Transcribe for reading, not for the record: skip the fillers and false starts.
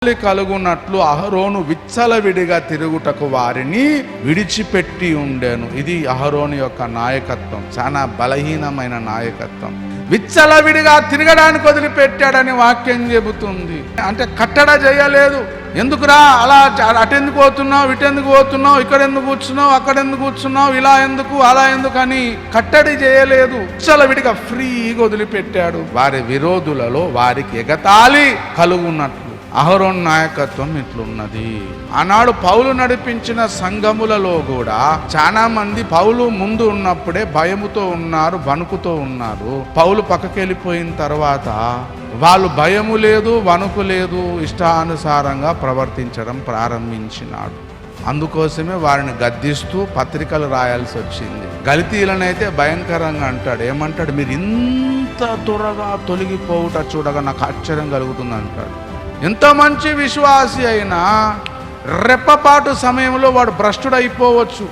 కలుగునట్లు అహరోను విచ్చలవిడిగా తిరుగుటకు వారిని విడిచిపెట్టి ఉండెను. ఇది అహరోను యొక్క నాయకత్వం, చాలా బలహీనమైన నాయకత్వం. విచ్చలవిడిగా తిరగడానికి వదిలిపెట్టాడని వాక్యం చెబుతుంది. అంటే కట్టడ చేయలేదు. ఎందుకురా అలా అటెందుకు పోతున్నావు, ఇటెందుకు పోతున్నావు, ఇక్కడ ఎందుకు కూర్చున్నావు, అక్కడ ఎందుకు కూర్చున్నావు, ఇలా ఎందుకు అలా ఎందుకు అని కట్టడి చేయలేదు. విచ్చలవిడిగా ఫ్రీగా వదిలిపెట్టాడు. వారి విరోధులలో వారికి ఎగతాళి కలుగున్నట్లు అహరోను నాయకత్వం ఇట్లున్నది. ఆనాడు పౌలు నడిపించిన సంఘములలో కూడా చాలా మంది పౌలు ముందు ఉన్నప్పుడే భయముతో ఉన్నారు, వణుకుతో ఉన్నారు. పౌలు పక్కకెళ్ళిపోయిన తర్వాత వాళ్ళు భయము లేదు, వణుకు లేదు, ఇష్టానుసారంగా ప్రవర్తించడం ప్రారంభించినాడు. అందుకోసమే వారిని గద్దిస్తూ పత్రికలు రాయాల్సి వచ్చింది. గలితీలనైతే భయంకరంగా అంటాడు. ఏమంటాడు? మీరు ఇంత త్వరగా తొలగిపోవుట చూడగా నాకు ఆశ్చర్యం కలుగుతుంది అంటాడు. ఎంత మంచి విశ్వాసి అయినా రెప్పపాటు సమయంలో వాడు భ్రష్టుడైపోవచ్చు.